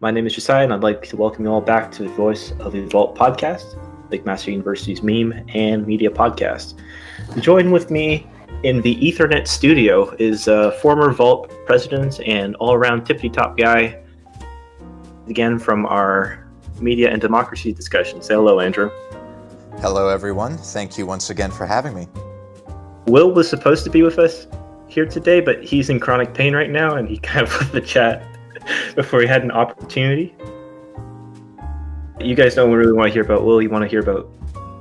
My name is Jesaya, and I'd like to welcome you all back to the Voice of the Vault podcast, McMaster University's meme and media podcast. Join with me in the Ethernet studio is former Vault president and all-around tippity-top guy, again from our media and democracy discussion. Say hello, Andrew. Hello, everyone. Thank you once again for having me. Will was supposed to be with us here today, but he's in chronic pain right now, and he kind of left the chat before he had an opportunity. You guys don't really want to hear about Will. You want to hear about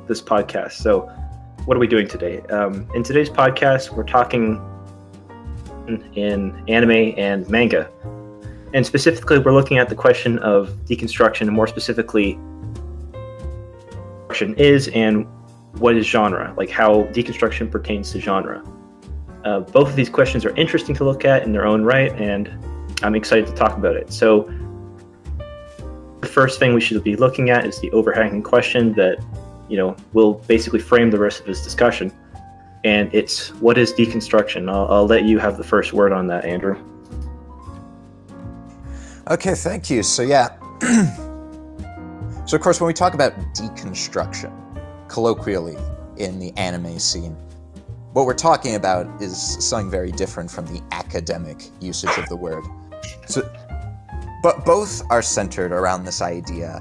this podcast. So what are we doing today? In today's podcast, we're talking in anime and manga. And specifically, we're looking at the question of deconstruction, and more specifically, is and what is genre, like how deconstruction pertains to genre. Both of these questions are interesting to look at in their own right, and I'm excited to talk about it. So the first thing we should be looking at is the overhanging question that, will basically frame the rest of this discussion. And it's, what is deconstruction? I'll let you have the first word on that, Andrew. Okay, thank you. So So of course, when we talk about deconstruction, colloquially in the anime scene, what we're talking about is something very different from the academic usage of the word. But both are centered around this idea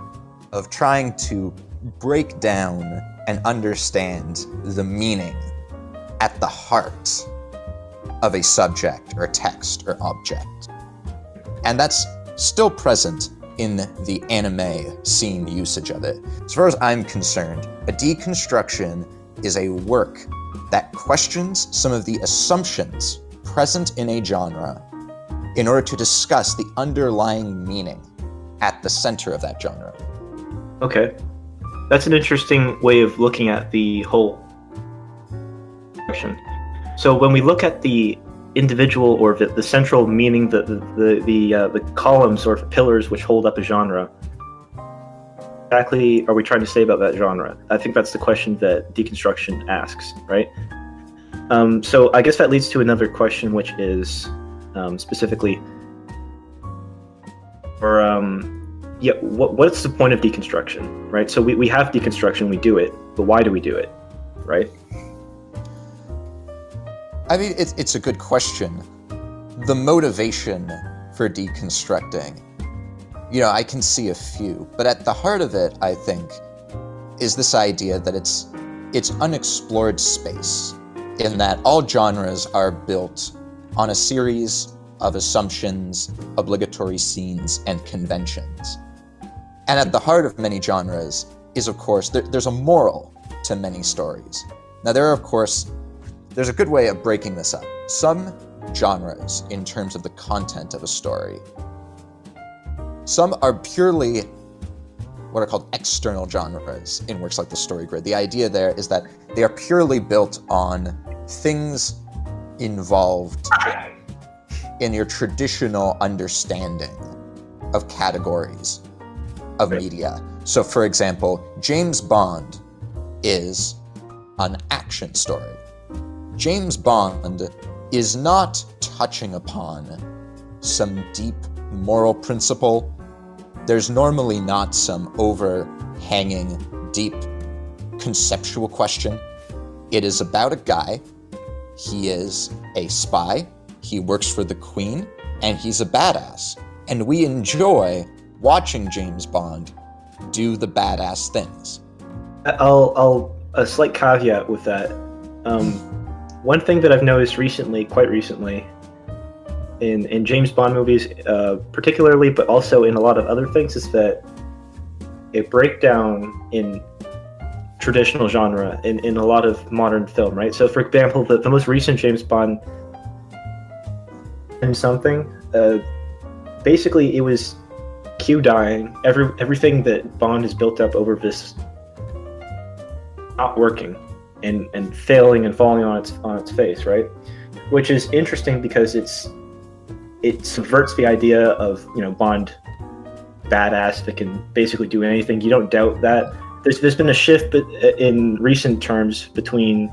of trying to break down and understand the meaning at the heart of a subject or text or object. And that's still present in the anime scene usage of it. As far as I'm concerned, a deconstruction is a work that questions some of the assumptions present in a genre in order to discuss the underlying meaning at the center of that genre. Okay. That's an interesting way of looking at the whole question. So when we look at the individual or the central meaning, the columns or pillars which hold up a genre, exactly are we trying to say about that genre? I think that's the question that deconstruction asks, right? So I guess that leads to another question, which is specifically, what's the point of deconstruction, right? So we have deconstruction, we do it, but why do we do it, right? I mean, it's a good question. The motivation for deconstructing, I can see a few, but at the heart of it, I think, is this idea that it's unexplored space, in that all genres are built on a series of assumptions, obligatory scenes, and conventions. And at the heart of many genres is, of course, there's a moral to many stories. Now, there's a good way of breaking this up. Some genres, in terms of the content of a story, some are purely what are called external genres in works like the story grid. The idea there is that they are purely built on things involved in your traditional understanding of categories of media. So, for example, James Bond is an action story. James Bond is not touching upon some deep moral principle. There's normally not some overhanging, deep conceptual question. It is about a guy. He is a spy. He works for the Queen, and he's a badass. And we enjoy watching James Bond do the badass things. A slight caveat with that. One thing that I've noticed quite recently, in James Bond movies particularly, but also in a lot of other things, is that a breakdown in traditional genre in a lot of modern film, right? So, for example, the most recent James Bond and something, basically it was Q dying, everything that Bond has built up over this not working and failing and falling on its face, right? Which is interesting because it subverts the idea of Bond badass that can basically do anything. You don't doubt that. There's been a shift in recent terms between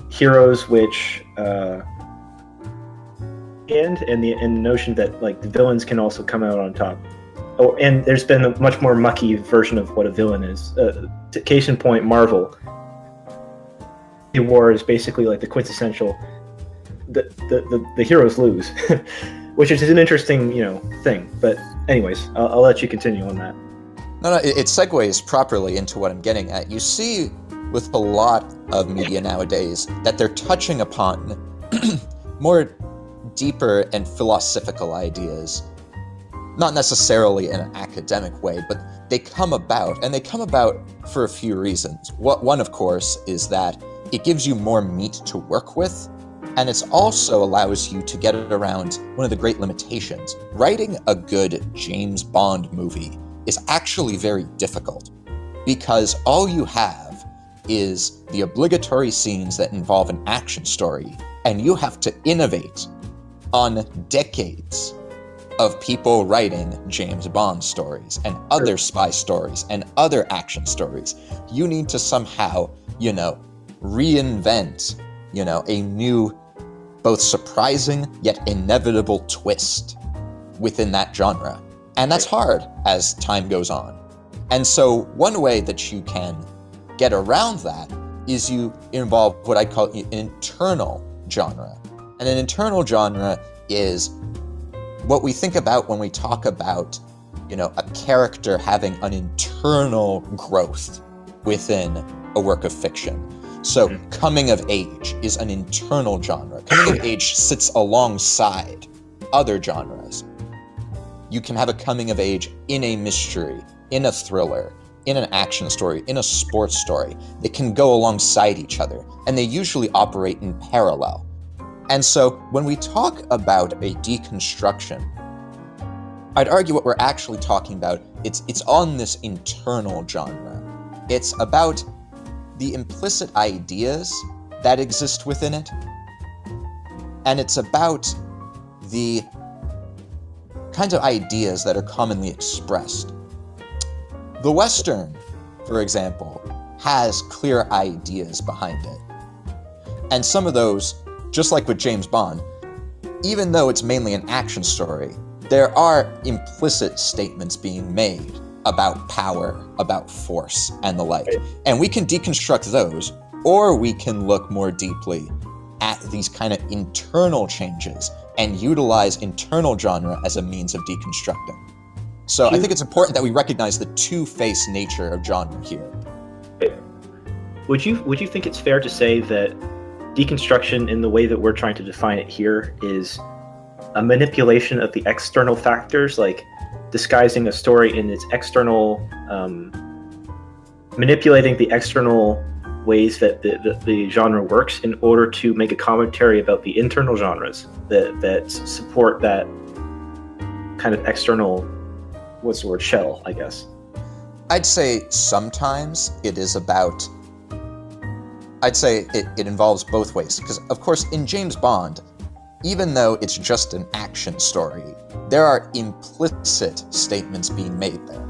heroes which and the notion that like the villains can also come out on top. Oh, and there's been a much more mucky version of what a villain is. Case in point, Marvel. The war is basically like the quintessential. The heroes lose, which is an interesting thing. But anyways, I'll let you continue on that. No, it segues properly into what I'm getting at. You see, with a lot of media nowadays, that they're touching upon more deeper and philosophical ideas. Not necessarily in an academic way, but they come about, and they come about for a few reasons. One, of course, is that it gives you more meat to work with, and it also allows you to get around one of the great limitations. Writing a good James Bond movie is actually very difficult, because all you have is the obligatory scenes that involve an action story, and you have to innovate on decades of people writing James Bond stories and other spy stories and other action stories. You need to somehow, reinvent, a new, both surprising yet inevitable twist within that genre. And that's hard as time goes on. And so one way that you can get around that is you involve what I call an internal genre. And an internal genre is what we think about when we talk about, a character having an internal growth within a work of fiction. So coming of age is an internal genre. Coming of age sits alongside other genres. You can have a coming of age in a mystery, in a thriller, in an action story, in a sports story. They can go alongside each other, and they usually operate in parallel. And so when we talk about a deconstruction, I'd argue what we're actually talking about, it's on this internal genre. It's about the implicit ideas that exist within it, and it's about the kinds of ideas that are commonly expressed. The Western, for example, has clear ideas behind it. And some of those, just like with James Bond, even though it's mainly an action story, there are implicit statements being made about power, about force, and the like. And we can deconstruct those, or we can look more deeply at these kind of internal changes and utilize internal genre as a means of deconstructing. So I think it's important that we recognize the two-faced nature of genre here. Would you think it's fair to say that deconstruction, in the way that we're trying to define it here, is a manipulation of the external factors, like disguising a story in its external, manipulating the external ways that the genre works in order to make a commentary about the internal genres that support that kind of external, what's the word, shell, I guess? I'd say sometimes it is about, I'd say it involves both ways. Because, of course, in James Bond, even though it's just an action story, there are implicit statements being made there.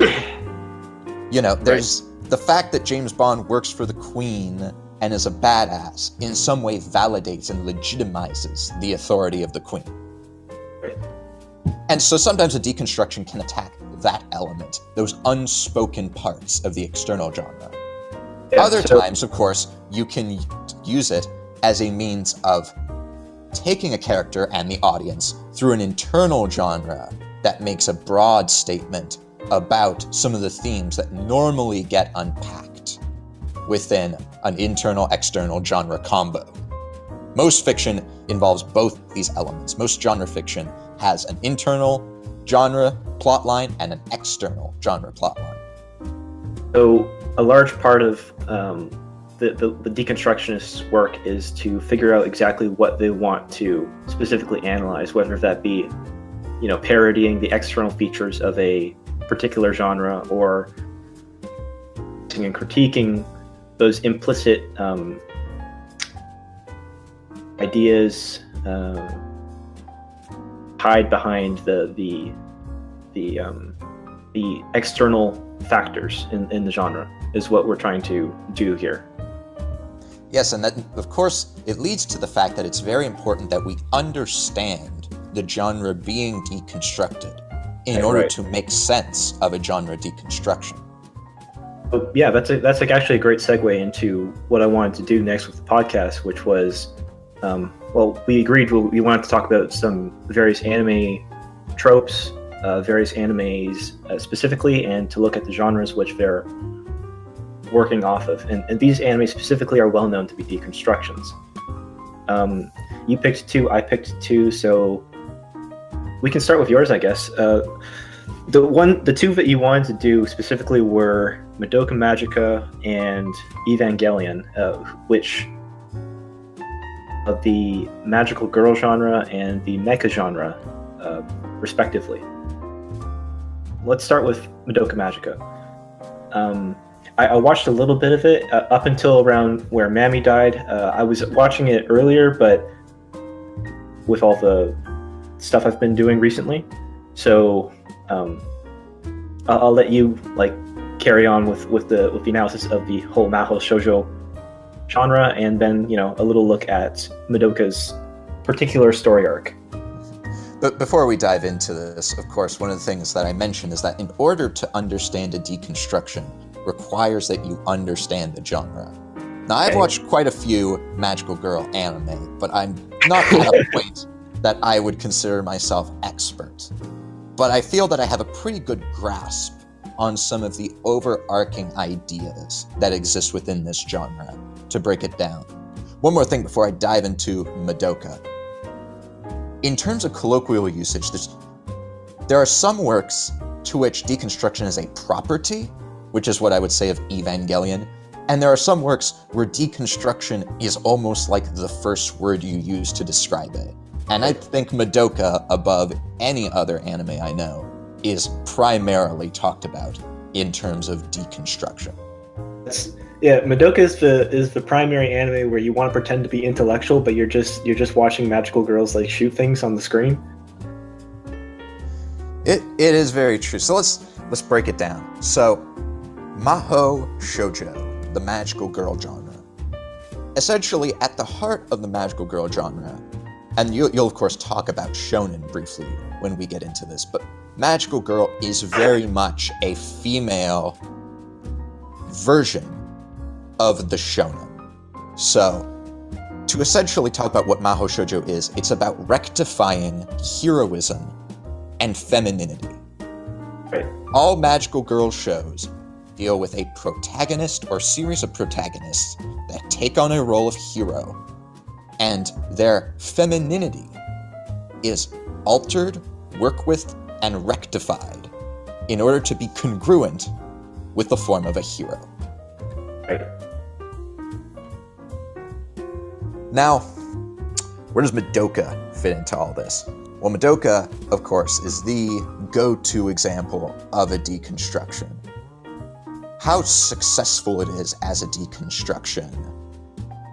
There's the fact that James Bond works for the Queen and is a badass in some way validates and legitimizes the authority of the Queen. And so sometimes a deconstruction can attack that element, those unspoken parts of the external genre. Other times, of course, you can use it as a means of taking a character and the audience through an internal genre that makes a broad statement about some of the themes that normally get unpacked within an internal-external genre combo. Most fiction involves both these elements. Most genre fiction has an internal genre plotline and an external genre plotline. So a large part of the deconstructionists' work is to figure out exactly what they want to specifically analyze, whether that be, parodying the external features of a particular genre or and critiquing those implicit ideas hide behind the external factors in the genre is what we're trying to do here. Yes, and that, of course, it leads to the fact that it's very important that we understand the genre being deconstructed in order to make sense of a genre deconstruction. Yeah, that's like actually a great segue into what I wanted to do next with the podcast, which was, we agreed we wanted to talk about some various anime tropes, various animes specifically, and to look at the genres which they're working off of. And these animes specifically are well known to be deconstructions. You picked two, I picked two, so we can start with yours, I guess. The two that you wanted to do specifically were Madoka Magica and Evangelion, which of the magical girl genre and the mecha genre, respectively. Let's start with Madoka Magica. I watched a little bit of it up until around where Mammy died. I was watching it earlier, but with all the stuff I've been doing recently, so I'll let you carry on with the analysis of the whole Mahou Shoujo genre, and then a little look at Madoka's particular story arc. But before we dive into this, of course, one of the things that I mentioned is that in order to understand a deconstruction requires that you understand the genre. Now, I've watched quite a few magical girl anime, but I'm not at a point that I would consider myself expert. But I feel that I have a pretty good grasp on some of the overarching ideas that exist within this genre, to break it down. One more thing before I dive into Madoka. In terms of colloquial usage, there are some works to which deconstruction is a property, which is what I would say of Evangelion, and there are some works where deconstruction is almost like the first word you use to describe it. And I think Madoka, above any other anime I know, is primarily talked about in terms of deconstruction. Madoka is the primary anime where you want to pretend to be intellectual, but you're just watching magical girls shoot things on the screen. It is very true. So let's break it down. So, Mahou Shoujo, the magical girl genre. Essentially, at the heart of the magical girl genre, and you'll of course talk about shonen briefly when we get into this, but magical girl is very much a female version of the shonen. So, to essentially talk about what Mahou Shoujo is, it's about rectifying heroism and femininity. Right. All magical girl shows deal with a protagonist or series of protagonists that take on a role of hero, and their femininity is altered, worked with, and rectified in order to be congruent with the form of a hero. Right. Now, where does Madoka fit into all this? Well, Madoka, of course, is the go-to example of a deconstruction. How successful it is as a deconstruction,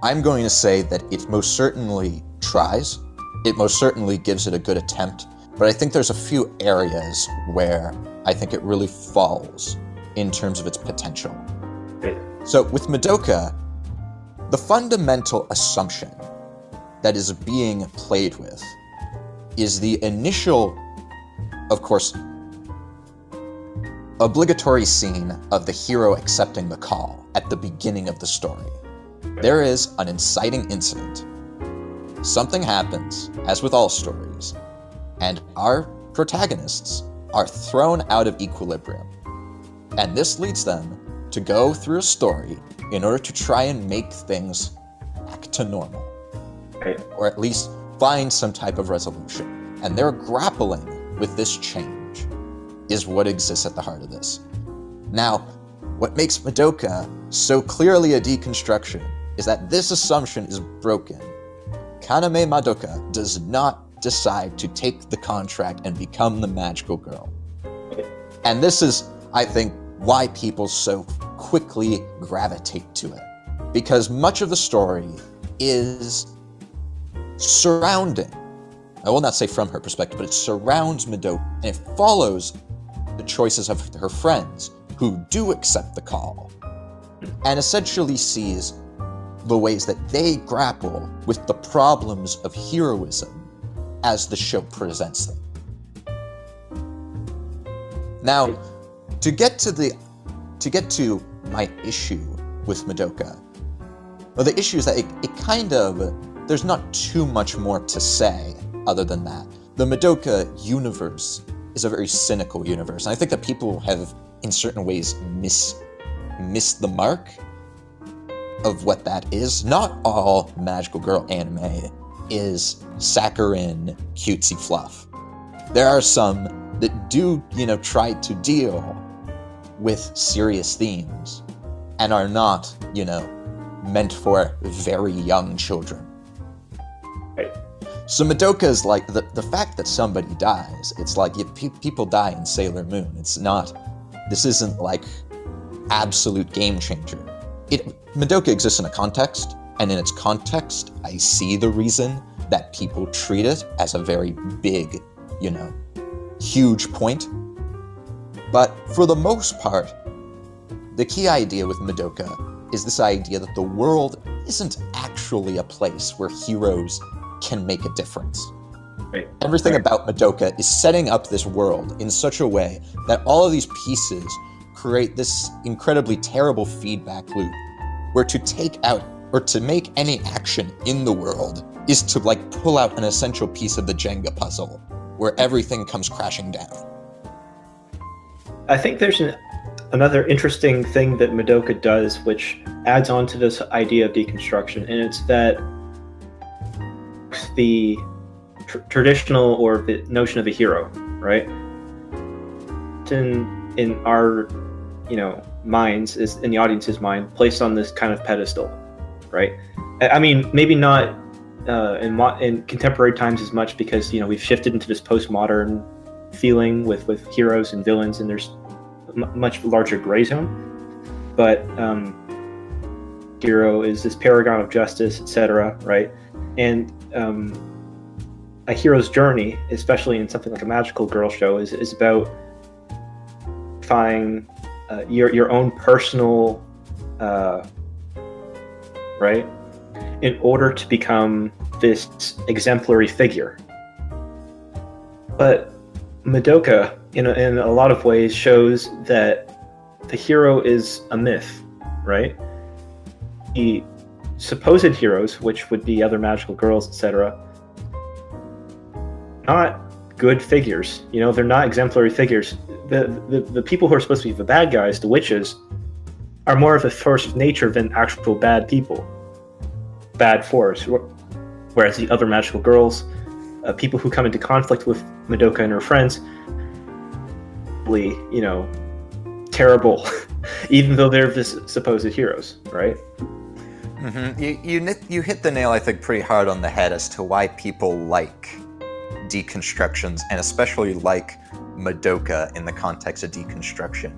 I'm going to say that it most certainly tries. It most certainly gives it a good attempt, but I think there's a few areas where I think it really falls in terms of its potential. Right. So with Madoka, the fundamental assumption that is being played with is the initial, of course, obligatory scene of the hero accepting the call at the beginning of the story. There is an inciting incident. Something happens, as with all stories, and our protagonists are thrown out of equilibrium. And this leads them to go through a story in order to try and make things back to normal. Right. Or at least find some type of resolution. And they're grappling with this change is what exists at the heart of this. Now, what makes Madoka so clearly a deconstruction is that this assumption is broken. Kaname Madoka does not decide to take the contract and become the magical girl. And this is, I think, why people so quickly gravitate to it. Because much of the story is surrounding, I will not say from her perspective, but it surrounds Madoka, and it follows the choices of her friends who do accept the call, and essentially sees the ways that they grapple with the problems of heroism as the show presents them. Now, to get to my issue with Madoka, well, the issue is that it kind of, there's not too much more to say other than that. The Madoka universe is a very cynical universe, and I think that people have, in certain ways, missed the mark of what that is. Not all magical girl anime is saccharine, cutesy fluff. There are some that do, try to deal with serious themes and are not, meant for very young children. Right. So Madoka is like, the fact that somebody dies, it's like people die in Sailor Moon. This isn't like absolute game changer. Madoka exists in a context, and in its context, I see the reason that people treat it as a very big, huge point. But for the most part, the key idea with Madoka is this idea that the world isn't actually a place where heroes can make a difference. Right. Everything about Madoka is setting up this world in such a way that all of these pieces create this incredibly terrible feedback loop where to take out or to make any action in the world is to pull out an essential piece of the Jenga puzzle where everything comes crashing down. I think there's another interesting thing that Madoka does, which adds on to this idea of deconstruction, and it's that the traditional or the notion of a hero, right? In our, minds, is in the audience's mind, placed on this kind of pedestal, right? I mean, maybe not in contemporary times as much, because we've shifted into this postmodern feeling with heroes and villains, and there's much larger gray zone. But hero is this paragon of justice, etc., right? And a hero's journey, especially in something like a magical girl show, is about finding your own personal right, in order to become this exemplary figure. But Madoka, in a lot of ways, shows that the hero is a myth, right? The supposed heroes, which would be other magical girls, etc., not good figures. They're not exemplary figures. The people who are supposed to be the bad guys, the witches, are more of a force of nature than actual bad people, bad force. Whereas the other magical girls, people who come into conflict with Madoka and her friends, terrible, even though they're the supposed heroes, right? Mm-hmm. You hit the nail, I think, pretty hard on the head as to why people like deconstructions, and especially like Madoka in the context of deconstruction.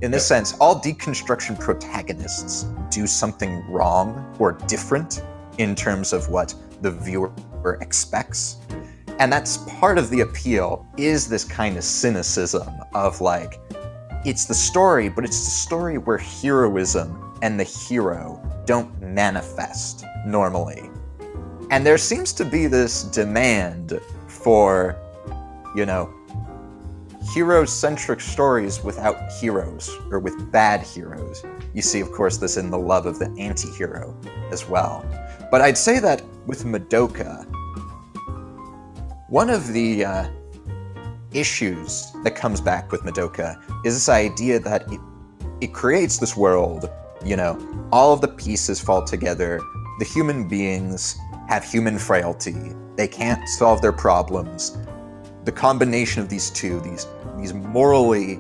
In this sense, all deconstruction protagonists do something wrong or different in terms of what the viewer expects. And that's part of the appeal, is this kind of cynicism of it's the story, but it's the story where heroism and the hero don't manifest normally. And there seems to be this demand for, hero-centric stories without heroes, or with bad heroes. You see, of course, this in the love of the anti-hero as well. But I'd say that with Madoka, one of the issues that comes back with Madoka is this idea that it creates this world, all of the pieces fall together, the human beings have human frailty, they can't solve their problems. The combination of these two, these morally,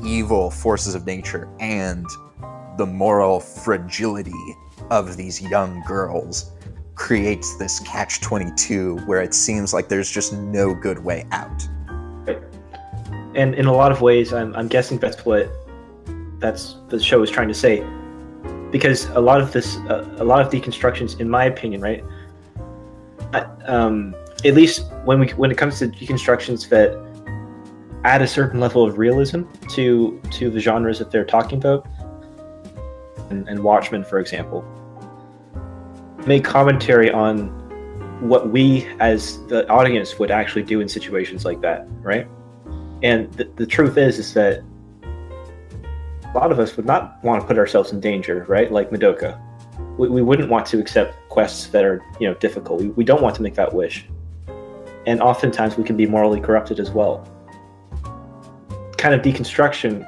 evil forces of nature and the moral fragility of these young girls creates this catch-22 where it seems like there's just no good way out. And in a lot of ways, I'm guessing that's what the show is trying to say, because a lot of deconstructions, in my opinion, right, at least when it comes to deconstructions that add a certain level of realism to the genres that they're talking about, and Watchmen, for example, make commentary on what we as the audience would actually do in situations like that, right? And the truth is that a lot of us would not want to put ourselves in danger, right? Like Madoka. We wouldn't want to accept quests that are, difficult. We don't want to make that wish. And oftentimes we can be morally corrupted as well. Kind of deconstruction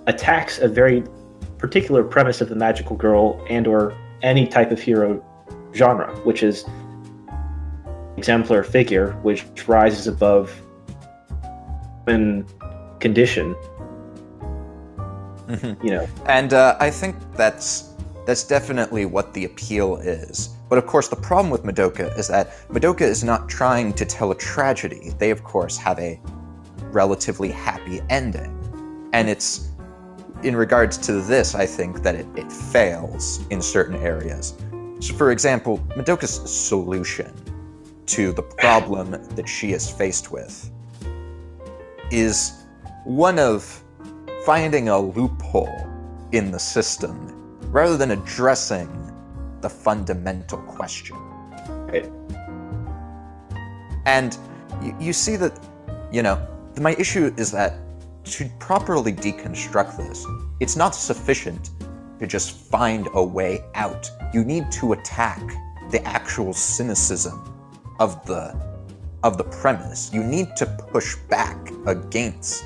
attacks a very particular premise of the magical girl and or any type of hero genre, which is exemplar figure which rises above human condition. And I think that's definitely what the appeal is. But of course, the problem with Madoka is that Madoka is not trying to tell a tragedy. They, of course, have a relatively happy ending. And it's, in regards to this, I think that it fails in certain areas. So, for example, Madoka's solution to the problem that she is faced with is one of finding a loophole in the system rather than addressing the fundamental question. Right. And you see that, my issue is that to properly deconstruct this, it's not sufficient to just find a way out. You need to attack the actual cynicism of the premise. You need to push back against,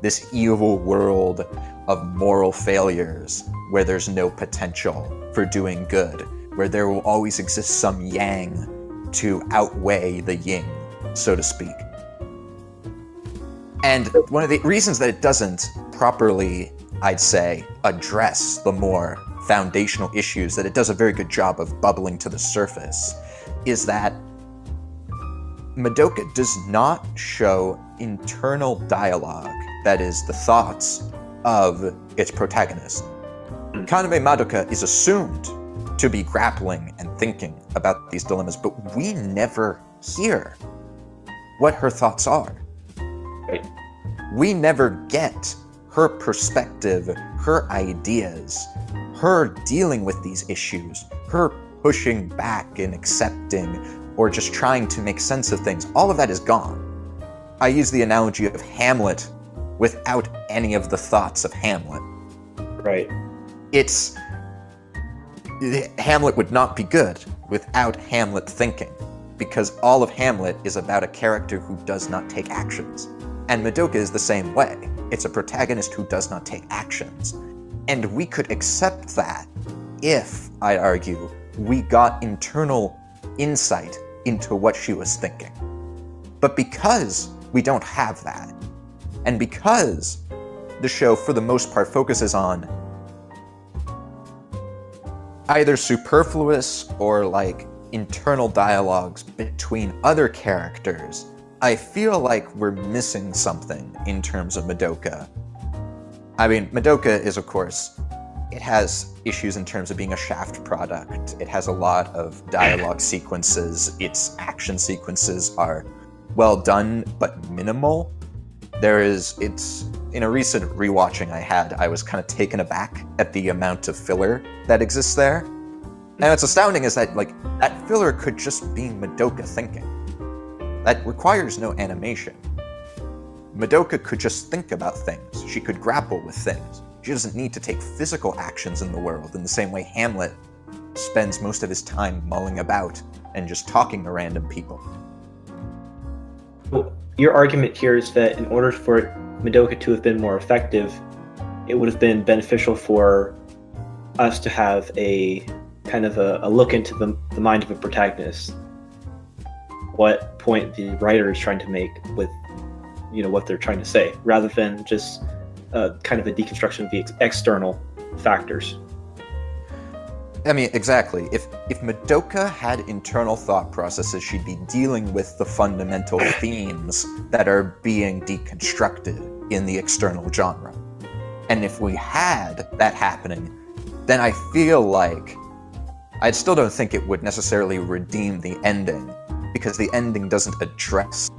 this evil world of moral failures where there's no potential for doing good, where there will always exist some yang to outweigh the yin, so to speak. And one of the reasons that it doesn't properly, I'd say, address the more foundational issues, that it does a very good job of bubbling to the surface, is that Madoka does not show internal dialogue, that is, the thoughts of its protagonist. Kaname Madoka is assumed to be grappling and thinking about these dilemmas, but we never hear what her thoughts are. Right. We never get her perspective, her ideas, her dealing with these issues, her pushing back and accepting, or just trying to make sense of things. All of that is gone. I use the analogy of Hamlet without any of the thoughts of Hamlet. Right. Hamlet would not be good without Hamlet thinking, because all of Hamlet is about a character who does not take actions. And Madoka is the same way. It's a protagonist who does not take actions. And we could accept that if, I argue, we got internal insight into what she was thinking. But because we don't have that, and because the show, for the most part, focuses on either superfluous or, internal dialogues between other characters, I feel like we're missing something in terms of Madoka. I mean, Madoka is, of course, it has issues in terms of being a Shaft product. It has a lot of dialogue sequences. Its action sequences are well done, but minimal. In a recent rewatching I had, I was kind of taken aback at the amount of filler that exists there. And what's astounding is that, that filler could just be Madoka thinking. That requires no animation. Madoka could just think about things. She could grapple with things. She doesn't need to take physical actions in the world in the same way Hamlet spends most of his time mulling about and just talking to random people. Well, your argument here is that in order for Madoka to have been more effective, it would have been beneficial for us to have a kind of a look into the mind of a protagonist. What point the writer is trying to make with, what they're trying to say, rather than just kind of a deconstruction of the external factors. I mean, exactly. If Madoka had internal thought processes, she'd be dealing with the fundamental themes that are being deconstructed in the external genre. And if we had that happening, then I feel like I still don't think it would necessarily redeem the ending, because the ending doesn't address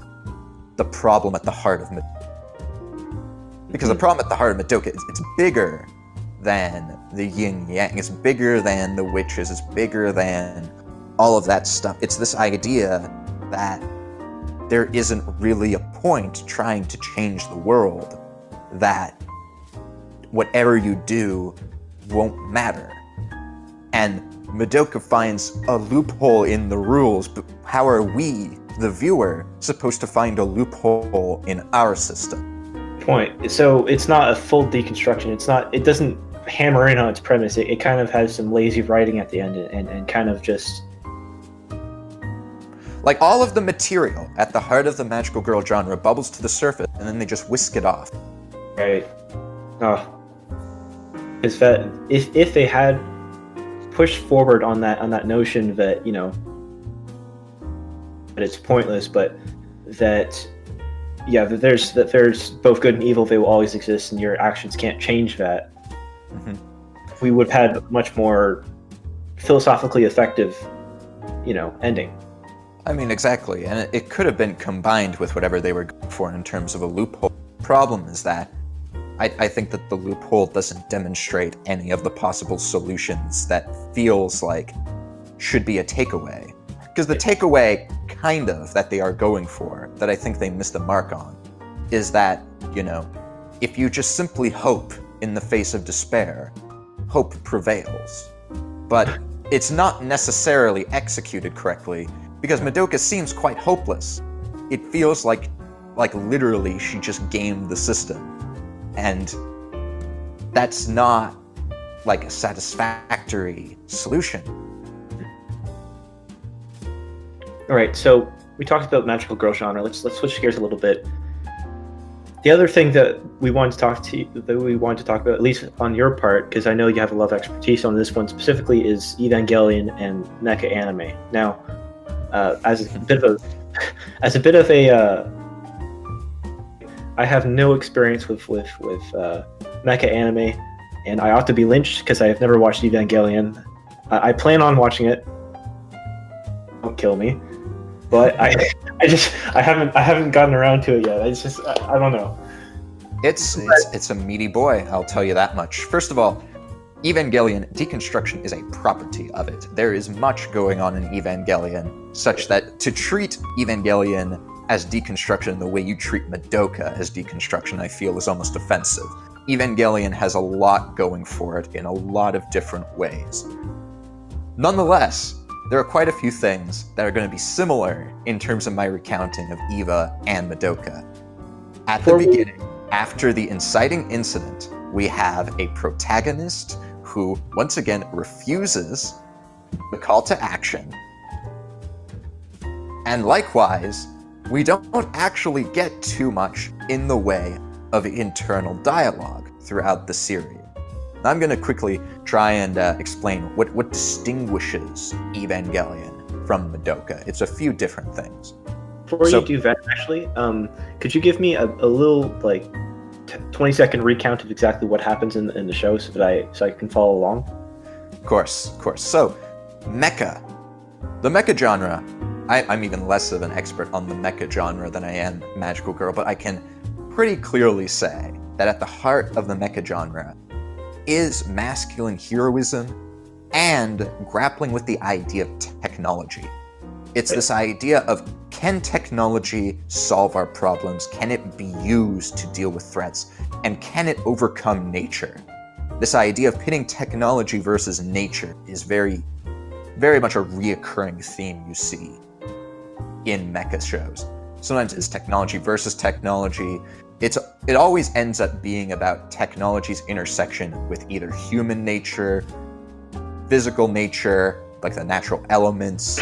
the problem at the heart of Madoka. Because the problem at the heart of Madoka is it's bigger than the yin-yang, it's bigger than the witches, it's bigger than all of that stuff. It's this idea that there isn't really a point trying to change the world, that whatever you do won't matter. And Madoka finds a loophole in the rules, but how are we, the viewer, supposed to find a loophole in our system? Point. So it's not a full deconstruction. It doesn't hammer in on its premise. It kind of has some lazy writing at the end and kind of just... Like, all of the material at the heart of the magical girl genre bubbles to the surface, and then they just whisk it off. Right. Oh. Is that if they had pushed forward on that notion that, you know, that it's pointless, but that there's both good and evil, they will always exist, and your actions can't change that. Mm-hmm. We would have had a much more philosophically effective, you know, ending. I mean, exactly, and it could have been combined with whatever they were going for in terms of a loophole. The problem is that I think that the loophole doesn't demonstrate any of the possible solutions that feels like should be a takeaway. Because the takeaway, kind of, that they are going for, that I think they missed the mark on, is that, you know, if you just simply hope in the face of despair, hope prevails. But it's not necessarily executed correctly, because Madoka seems quite hopeless. It feels like literally she just gamed the system. And that's not like a satisfactory solution. All right, so we talked about magical girl genre. Let's switch gears a little bit. The other thing that we wanted to talk about, at least on your part, because I know you have a lot of expertise on this one specifically, is Evangelion and mecha anime. Now, as a bit of a I have no experience with mecha anime, and I ought to be lynched because I have never watched Evangelion. I plan on watching it. Don't kill me, but I haven't gotten around to it yet. It's just I don't know. It's a meaty boy, I'll tell you that much. First of all, Evangelion, deconstruction is a property of it. There is much going on in Evangelion, such that to treat Evangelion as deconstruction the way you treat Madoka as deconstruction, I feel, is almost offensive. Evangelion has a lot going for it in a lot of different ways. Nonetheless, there are quite a few things that are going to be similar in terms of my recounting of Eva and Madoka. At the beginning, after the inciting incident, we have a protagonist who, once again, refuses the call to action. And likewise, we don't actually get too much in the way of internal dialogue throughout the series. I'm going to quickly try and explain what distinguishes Evangelion from Madoka. It's a few different things. Before you do that, actually, could you give me a little, 20-second recount of exactly what happens in the show so I can follow along? Of course. So, mecha. The mecha genre, I'm even less of an expert on the mecha genre than I am Magical Girl, but I can pretty clearly say that at the heart of the mecha genre is masculine heroism and grappling with the idea of technology. It's this idea of, can technology solve our problems? Can it be used to deal with threats? And can it overcome nature? This idea of pitting technology versus nature is very, very much a reoccurring theme you see in mecha shows. Sometimes it's technology versus technology. It always ends up being about technology's intersection with either human nature, physical nature, like the natural elements,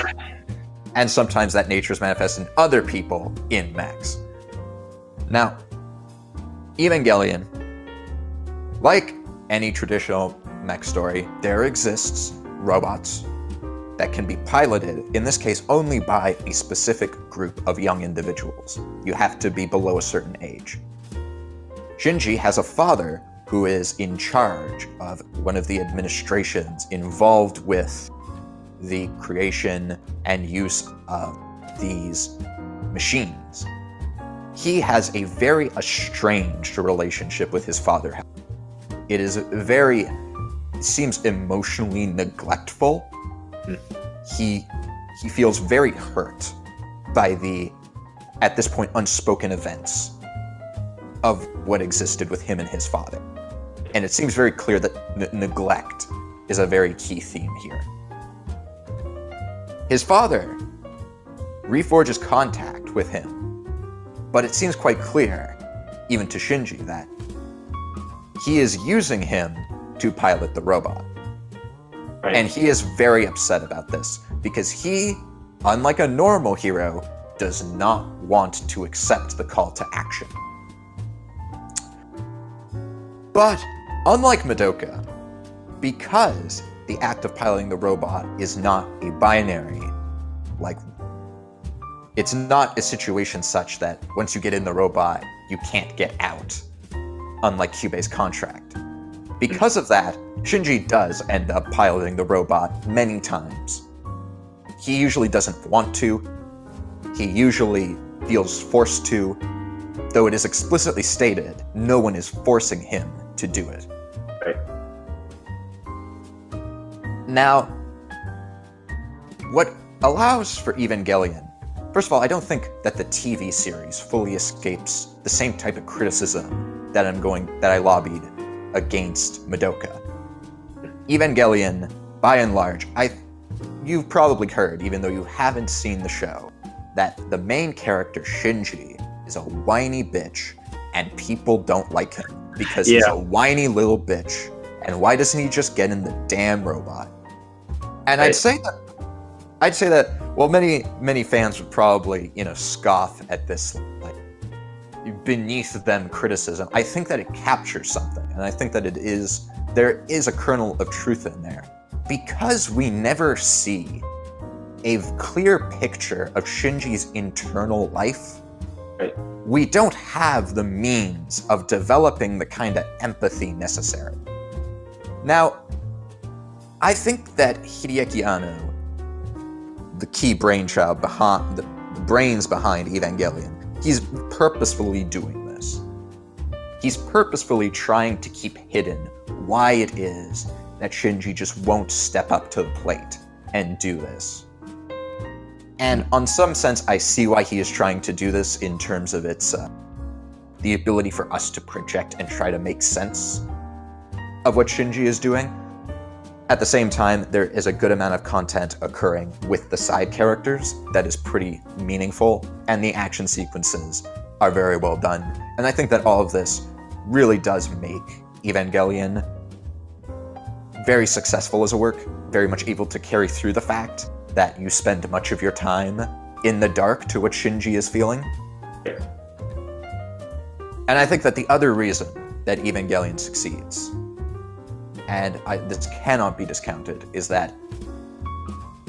and sometimes that nature is manifested in other people in mechs. Now, Evangelion, like any traditional mech story, there exists robots that can be piloted, in this case only by a specific group of young individuals. You have to be below a certain age. Shinji has a father who is in charge of one of the administrations involved with the creation and use of these machines. He has a very estranged relationship with his father. It seems emotionally neglectful. He he feels very hurt by the, at this point, unspoken events of what existed with him and his father. And it seems very clear that neglect is a very key theme here. His father reforges contact with him, but it seems quite clear, even to Shinji, that he is using him to pilot the robot. Right. And he is very upset about this, because he, unlike a normal hero, does not want to accept the call to action. But, unlike Madoka, because the act of piloting the robot is not a binary, like, it's not a situation such that once you get in the robot, you can't get out, unlike Kyubei's contract. Because of that, Shinji does end up piloting the robot many times. He usually doesn't want to, he usually feels forced to, though it is explicitly stated, no one is forcing him to do it. Right. Now, what allows for Evangelion, first of all, I don't think that the TV series fully escapes the same type of criticism that I lobbied against Madoka. Evangelion, by and large, you've probably heard, even though you haven't seen the show, that the main character, Shinji, is a whiny bitch, and people don't like him because he's a whiny little bitch, and why doesn't he just get in the damn robot? And I'd say that, well, many fans would probably, scoff at this, like, beneath them criticism. I think that it captures something, and I think that there is a kernel of truth in there. Because we never see a clear picture of Shinji's internal life, Right. we don't have the means of developing the kind of empathy necessary. Now, I think that Hideaki Anno, the key brainchild behind the brains behind Evangelion, he's purposefully doing this. He's purposefully trying to keep hidden why it is that Shinji just won't step up to the plate and do this. And on some sense, I see why he is trying to do this in terms of its the ability for us to project and try to make sense of what Shinji is doing. At the same time, there is a good amount of content occurring with the side characters that is pretty meaningful, and the action sequences are very well done. And I think that all of this really does make Evangelion very successful as a work, very much able to carry through the fact that you spend much of your time in the dark to what Shinji is feeling. Yeah. And I think that the other reason that Evangelion succeeds, and this cannot be discounted, is that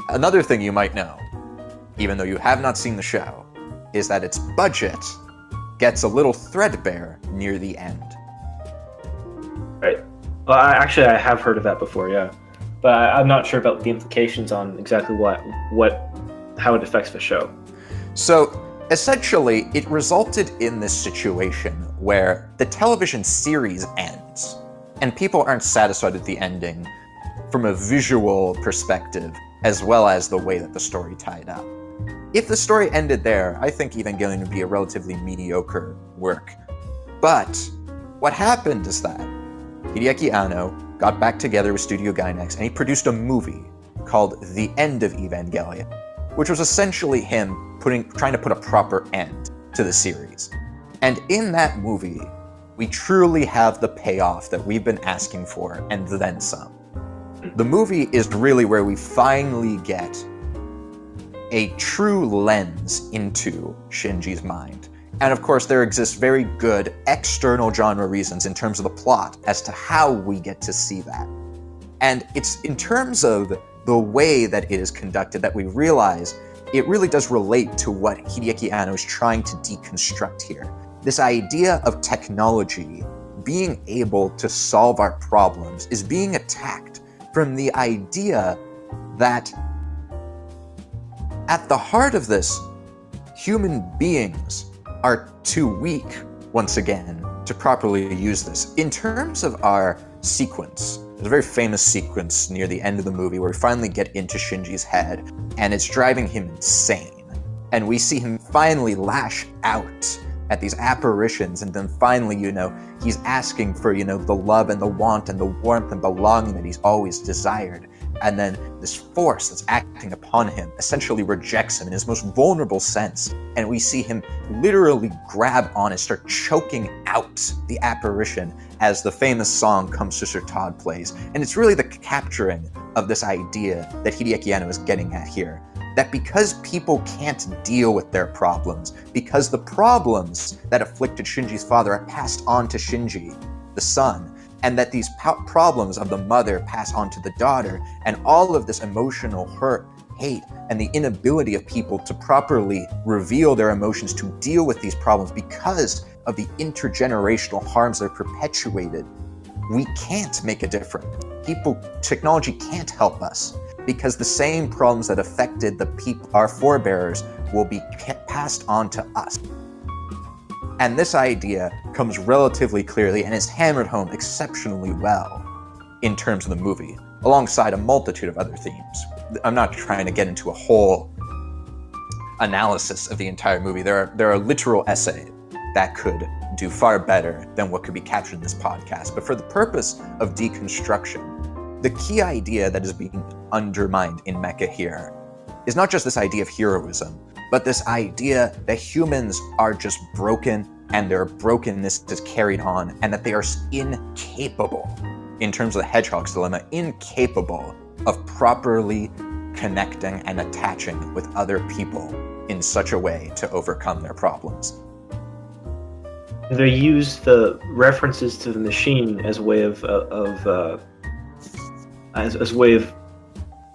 another thing you might know, even though you have not seen the show, is that its budget gets a little threadbare near the end. Right. Well, I have heard of that before, yeah. But I'm not sure about the implications on exactly how it affects the show. So, essentially, it resulted in this situation where the television series ends, and people aren't satisfied with the ending from a visual perspective, as well as the way that the story tied up. If the story ended there, I think Evangelion would be a relatively mediocre work. But what happened is that Hideaki Anno got back together with Studio Gainax, and he produced a movie called The End of Evangelion, which was essentially him trying to put a proper end to the series. And in that movie, we truly have the payoff that we've been asking for, and then some. The movie is really where we finally get a true lens into Shinji's mind. And of course, there exists very good external genre reasons in terms of the plot as to how we get to see that. And it's in terms of the way that it is conducted that we realize it really does relate to what Hideaki Anno is trying to deconstruct here. This idea of technology being able to solve our problems is being attacked from the idea that at the heart of this, human beings are too weak, once again, to properly use this. In terms of our sequence There's a very famous sequence near the end of the movie where we finally get into Shinji's head, and it's driving him insane. And we see him finally lash out at these apparitions, and then finally, he's asking for, the love and the want and the warmth and belonging that he's always desired. And then this force that's acting upon him essentially rejects him in his most vulnerable sense. And we see him literally grab on and start choking out the apparition as the famous song Come Sister Todd plays. And it's really the capturing of this idea that Hideaki Anno is getting at here. That because people can't deal with their problems, because the problems that afflicted Shinji's father are passed on to Shinji, the son, and that these problems of the mother pass on to the daughter, and all of this emotional hurt, hate, and the inability of people to properly reveal their emotions, to deal with these problems because of the intergenerational harms that are perpetuated, we can't make a difference. Technology can't help us, because the same problems that affected our forebears will be passed on to us. And this idea comes relatively clearly and is hammered home exceptionally well in terms of the movie, alongside a multitude of other themes. I'm not trying to get into a whole analysis of the entire movie. There are literal essays that could do far better than what could be captured in this podcast. But for the purpose of deconstruction, the key idea that is being undermined in Mecha here is not just this idea of heroism, but this idea that humans are just broken and their brokenness is carried on, and that they are incapable, in terms of the hedgehog's dilemma, incapable of properly connecting and attaching with other people in such a way to overcome their problems. They use the references to the machine as a way of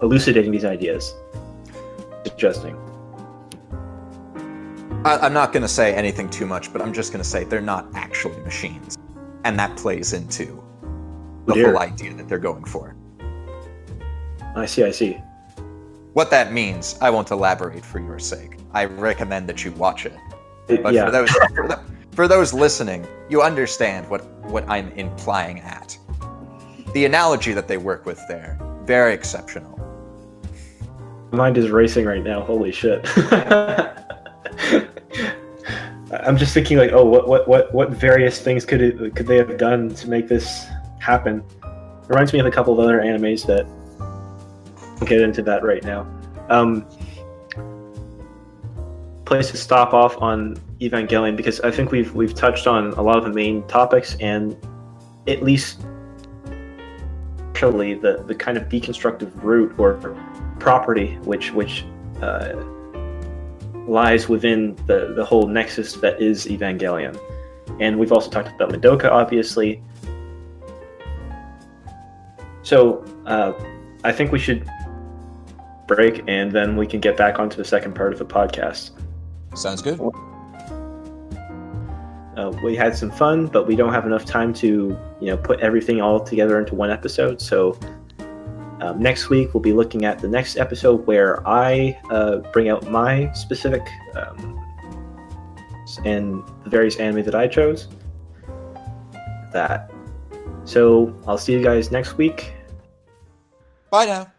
elucidating these ideas. Suggesting. I'm not going to say anything too much, but I'm just going to say they're not actually machines. And that plays into the whole idea that they're going for. I see. What that means, I won't elaborate for your sake. I recommend that you watch it. But yeah. for those listening, you understand what I'm implying at. The analogy that they work with there, very exceptional. My mind is racing right now. Holy shit. I'm just thinking like, what various things could they have done to make this happen? It reminds me of a couple of other animes that I'll get into that right now. Place to stop off on Evangelion, because I think we've touched on a lot of the main topics, and at least partially the kind of deconstructive root or property which lies within the whole nexus that is Evangelion. And we've also talked about Madoka, obviously. So I think we should break, and then we can get back onto the second part of the podcast. Sounds good. We had some fun, but we don't have enough time to put everything all together into one episode. So next week we'll be looking at the next episode, where I bring out my specific and the various anime that I chose. So I'll see you guys next week. Bye now.